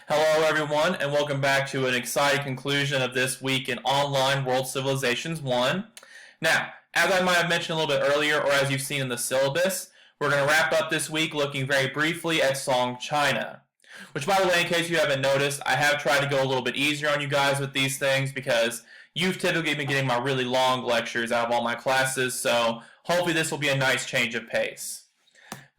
Hello everyone, and welcome back to an exciting conclusion of this week in Online World Civilizations 1. Now, as I might have mentioned a little bit earlier, or as you've seen in the syllabus, we're going to wrap up this week looking very briefly at Song China. Which, by the way, in case you haven't noticed, I have tried to go a little bit easier on you guys with these things because you've typically been getting my really long lectures out of all my classes, so hopefully this will be a nice change of pace.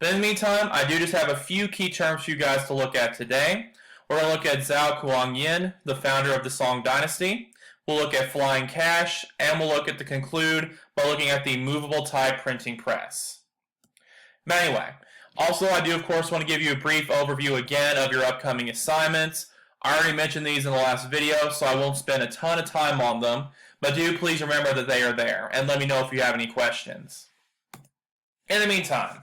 But in the meantime, I do just have a few key terms for you guys to look at today. We're going to look at Zhao Guangyin, the founder of the Song Dynasty. We'll look at flying cash, and we'll look at to conclude by looking at the movable type printing press. But anyway, also I do of course want to give you a brief overview again of your upcoming assignments. I already mentioned these in the last video, so I won't spend a ton of time on them, but do please remember that they are there, and let me know if you have any questions. In the meantime,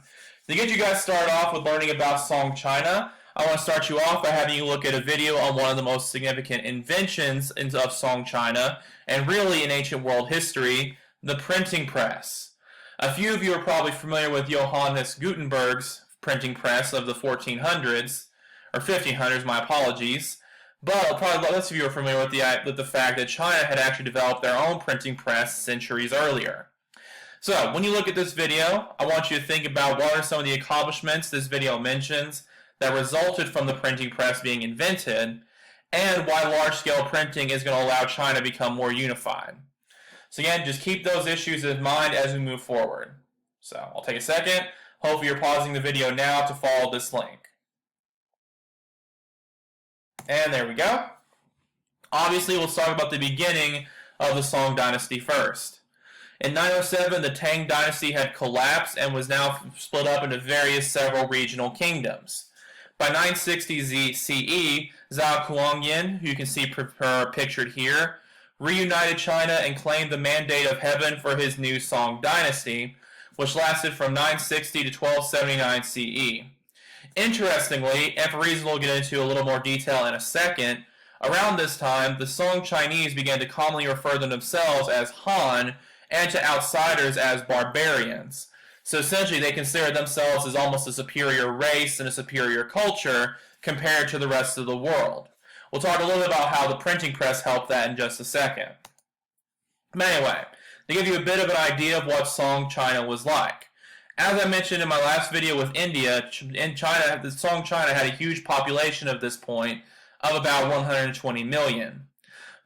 to get you guys started off with learning about Song China, I want to start you off by having you look at a video on one of the most significant inventions of Song China, and really in ancient world history, the printing press. A few of you are probably familiar with Johannes Gutenberg's printing press of the 1400s, or 1500s, my apologies, but probably lots of you are familiar with the fact that China had actually developed their own printing press centuries earlier. So, when you look at this video, I want you to think about what are some of the accomplishments this video mentions that resulted from the printing press being invented, and why large-scale printing is going to allow China to become more unified. So again, just keep those issues in mind as we move forward. So I'll take a second. Hopefully you're pausing the video now to follow this link. And there we go. Obviously, we'll talk about the beginning of the Song Dynasty first. In 907, the Tang Dynasty had collapsed and was now split up into several regional kingdoms. By 960 CE, Zhao Guangyin, who you can see pictured here, reunited China and claimed the mandate of heaven for his new Song Dynasty, which lasted from 960 to 1279 CE. Interestingly, and for reasons we'll get into a little more detail in a second, around this time, the Song Chinese began to commonly refer to themselves as Han and to outsiders as barbarians. So essentially, they consider themselves as almost a superior race and a superior culture compared to the rest of the world. We'll talk a little bit about how the printing press helped that in just a second. But anyway, to give you a bit of an idea of what Song China was like. As I mentioned in my last video with India, in China, the Song China had a huge population at this point of about 120 million.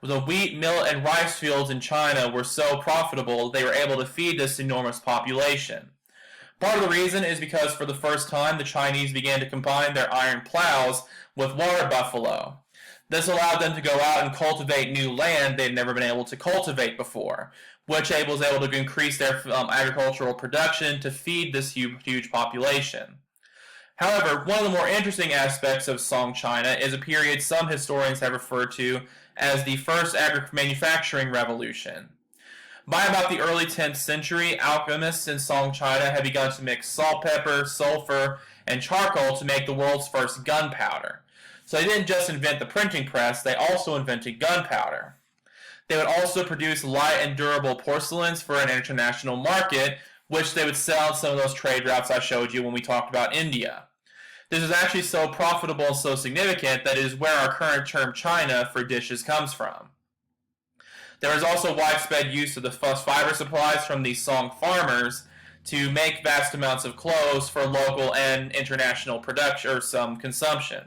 The wheat, millet, and rice fields in China were so profitable they were able to feed this enormous population. Part of the reason is because for the first time the Chinese began to combine their iron plows with water buffalo. This allowed them to go out and cultivate new land they'd never been able to cultivate before, which was able to increase their agricultural production to feed this huge population. However, one of the more interesting aspects of Song China is a period some historians have referred to as the First Manufacturing Revolution. By about the early 10th century, alchemists in Song China had begun to mix salt, pepper, sulfur, and charcoal to make the world's first gunpowder. So they didn't just invent the printing press, they also invented gunpowder. They would also produce light and durable porcelains for an international market, which they would sell on some of those trade routes I showed you when we talked about India. This is actually so profitable and so significant that it is where our current term China for dishes comes from. There was also widespread use of the fiber supplies from these Song farmers to make vast amounts of clothes for local and international production or some consumption.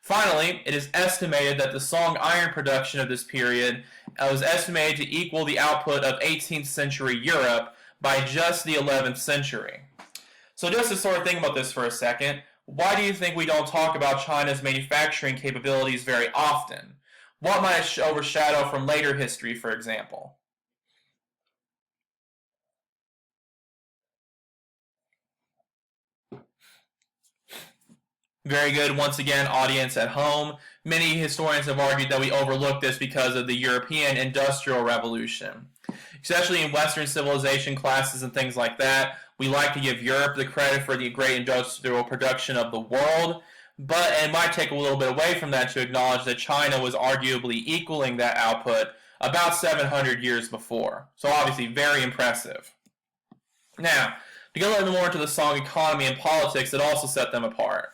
Finally, it is estimated that the Song iron production of this period was estimated to equal the output of 18th century Europe by just the 11th century. So just to sort of think about this for a second, why do you think we don't talk about China's manufacturing capabilities very often? What might overshadow from later history, for example? Very good. Once again, audience at home. Many historians have argued that we overlook this because of the European Industrial Revolution. Especially in Western civilization classes and things like that, we like to give Europe the credit for the great industrial production of the world, but it might take a little bit away from that to acknowledge that China was arguably equaling that output about 700 years before. So obviously very impressive. Now, to get a little more into the Song economy and politics that also set them apart.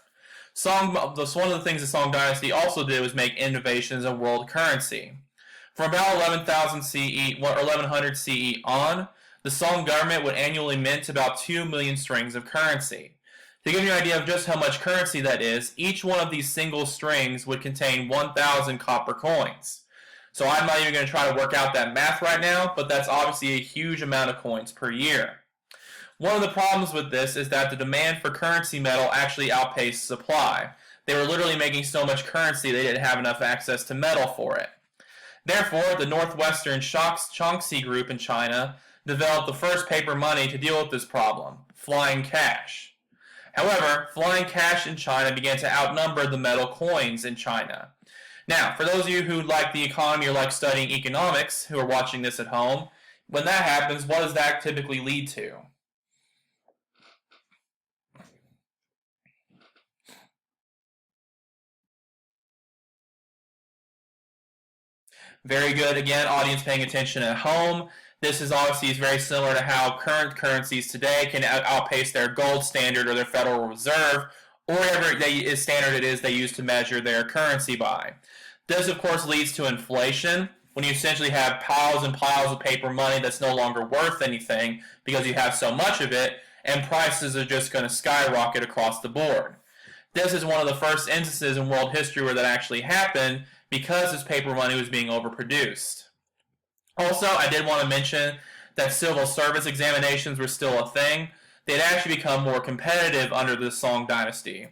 One of the things the Song Dynasty also did was make innovations in world currency. From about 11,000 CE or 1100 CE on, the Song government would annually mint about 2 million strings of currency. To give you an idea of just how much currency that is, each one of these single strings would contain 1,000 copper coins. So I'm not even going to try to work out that math right now, but that's obviously a huge amount of coins per year. One of the problems with this is that the demand for currency metal actually outpaced supply. They were literally making so much currency they didn't have enough access to metal for it. Therefore, the Northwestern Shaanxi group in China developed the first paper money to deal with this problem, flying cash. However, flying cash in China began to outnumber the metal coins in China. Now, for those of you who like the economy or like studying economics, who are watching this at home, when that happens, what does that typically lead to? Very good. Again, audience paying attention at home. This is obviously very similar to how current currencies today can outpace their gold standard or their Federal Reserve, or whatever standard it is they use to measure their currency by. This, of course, leads to inflation, when you essentially have piles and piles of paper money that's no longer worth anything because you have so much of it, and prices are just going to skyrocket across the board. This is one of the first instances in world history where that actually happened because this paper money was being overproduced. Also, I did want to mention that civil service examinations were still a thing. They had actually become more competitive under the Song dynasty.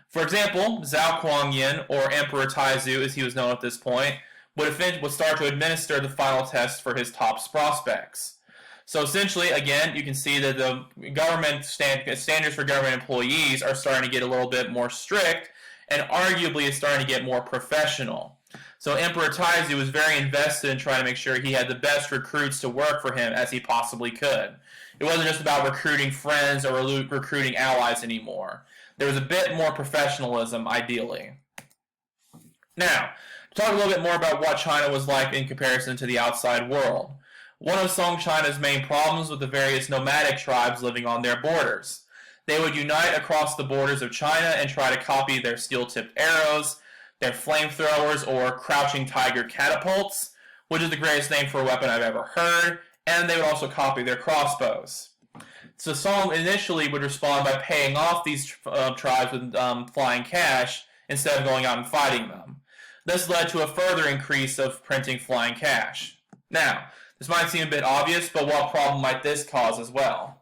For example, Zhao Kuangyin, or Emperor Taizu as he was known at this point, would start to administer the final test for his top prospects. So essentially, again, you can see that the government standards for government employees are starting to get a little bit more strict, and arguably is starting to get more professional. So Emperor Taizu was very invested in trying to make sure he had the best recruits to work for him as he possibly could. It wasn't just about recruiting friends or recruiting allies anymore. There was a bit more professionalism, ideally. Now, to talk a little bit more about what China was like in comparison to the outside world. One of Song China's main problems was the various nomadic tribes living on their borders. They would unite across the borders of China and try to copy their steel-tipped arrows, their flamethrowers, or crouching tiger catapults, which is the greatest name for a weapon I've ever heard, and they would also copy their crossbows. So Song initially would respond by paying off these tribes with flying cash instead of going out and fighting them. This led to a further increase of printing flying cash. Now, this might seem a bit obvious, but what problem might this cause as well?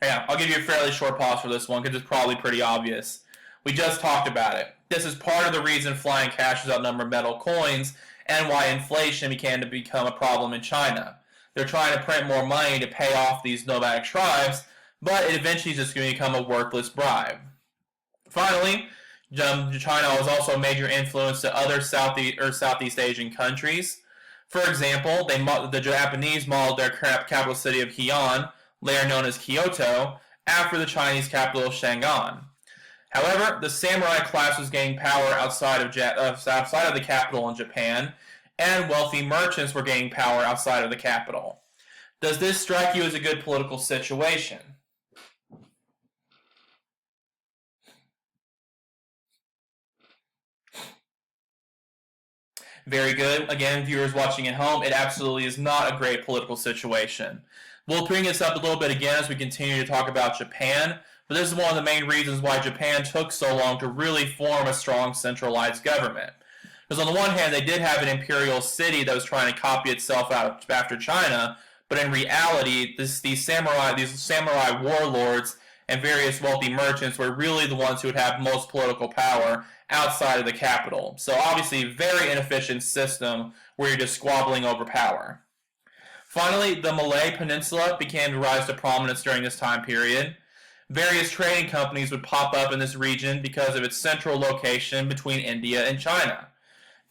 Yeah, I'll give you a fairly short pause for this one because it's probably pretty obvious. We just talked about it. This is part of the reason flying cash outnumbered metal coins and why inflation began to become a problem in China. They're trying to print more money to pay off these nomadic tribes, but it eventually is just going to become a worthless bribe. Finally, China was also a major influence to other Southeast Asian countries. For example, the Japanese modeled their capital city of Heian, later known as Kyoto, after the Chinese capital of Shanghai. However, the samurai class was gaining power outside of the capital in Japan, and wealthy merchants were gaining power outside of the capital. Does this strike you as a good political situation? Very good. Again, viewers watching at home, it absolutely is not a great political situation. We'll bring this up a little bit again as we continue to talk about Japan, but this is one of the main reasons why Japan took so long to really form a strong centralized government. Because on the one hand, they did have an imperial city that was trying to copy itself out after China, but in reality, these samurai warlords and various wealthy merchants were really the ones who would have most political power outside of the capital. So obviously, very inefficient system where you're just squabbling over power. Finally, the Malay Peninsula began to rise to prominence during this time period. Various trading companies would pop up in this region because of its central location between India and China.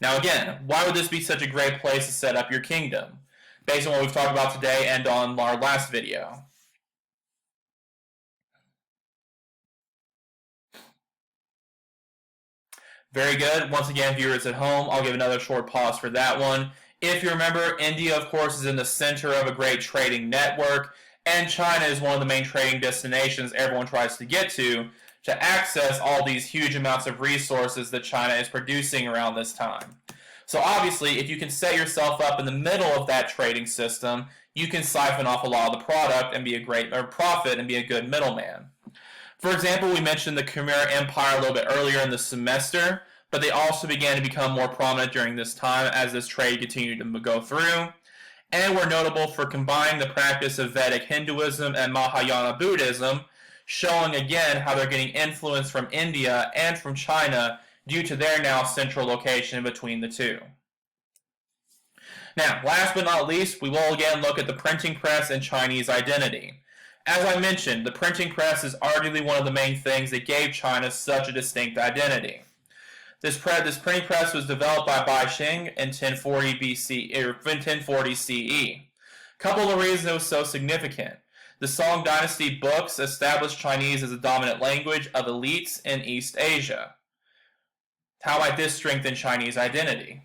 Now again, why would this be such a great place to set up your kingdom? Based on what we've talked about today and on our last video. Very good. Once again, viewers at home, I'll give another short pause for that one. If you remember, India, of course, is in the center of a great trading network, And China is one of the main trading destinations everyone tries to get to access all these huge amounts of resources that China is producing around this time. So obviously, if you can set yourself up in the middle of that trading system, you can siphon off a lot of the product and be a great profit and be a good middleman. For example, we mentioned the Khmer Empire a little bit earlier in the semester, but they also began to become more prominent during this time as this trade continued to go through, and were notable for combining the practice of Vedic Hinduism and Mahayana Buddhism, showing again how they're getting influence from India and from China due to their now central location between the two. Now, last but not least, we will again look at the printing press and Chinese identity. As I mentioned, the printing press is arguably one of the main things that gave China such a distinct identity. This printing press was developed by Bai Xing in 1040 BC, or 1040 CE. A couple of the reasons it was so significant. The Song Dynasty books established Chinese as a dominant language of elites in East Asia. How might this strengthen Chinese identity?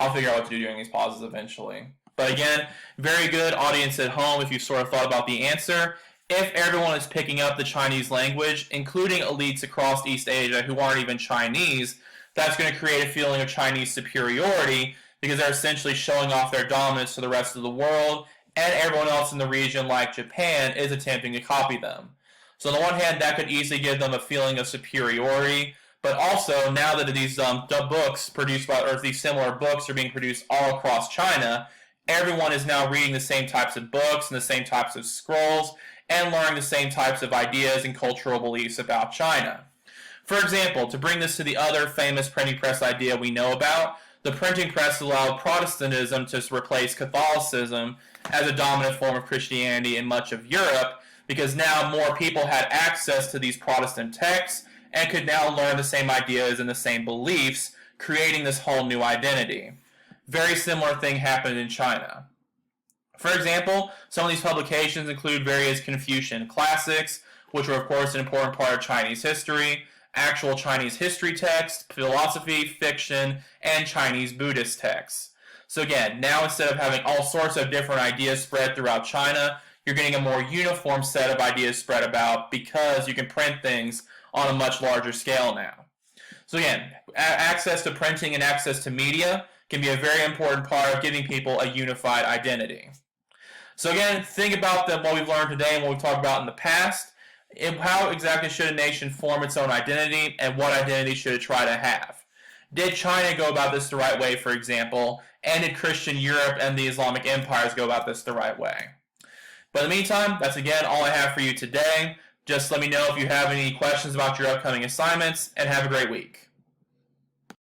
I'll figure out what to do during these pauses eventually. But again, very good audience at home if you sort of thought about the answer. If everyone is picking up the Chinese language, including elites across East Asia who aren't even Chinese, that's going to create a feeling of Chinese superiority because they're essentially showing off their dominance to the rest of the world, and everyone else in the region, like Japan, is attempting to copy them. So on the one hand, that could easily give them a feeling of superiority, but also now that these books produced by, or these similar books are being produced all across China, everyone is now reading the same types of books and the same types of scrolls and learning the same types of ideas and cultural beliefs about China. For example, to bring this to the other famous printing press idea we know about, the printing press allowed Protestantism to replace Catholicism as a dominant form of Christianity in much of Europe, because now more people had access to these Protestant texts and could now learn the same ideas and the same beliefs, creating this whole new identity. Very similar thing happened in China. For example, some of these publications include various Confucian classics, which were of course an important part of Chinese history, actual Chinese history texts, philosophy, fiction, and Chinese Buddhist texts. So again, now instead of having all sorts of different ideas spread throughout China, you're getting a more uniform set of ideas spread about because you can print things on a much larger scale now. So again, access to printing and access to media can be a very important part of giving people a unified identity. So again, think about what we've learned today and what we've talked about in the past. How exactly should a nation form its own identity, and what identity should it try to have? Did China go about this the right way, for example, and did Christian Europe and the Islamic empires go about this the right way? But in the meantime, that's again all I have for you today. Just let me know if you have any questions about your upcoming assignments, and have a great week.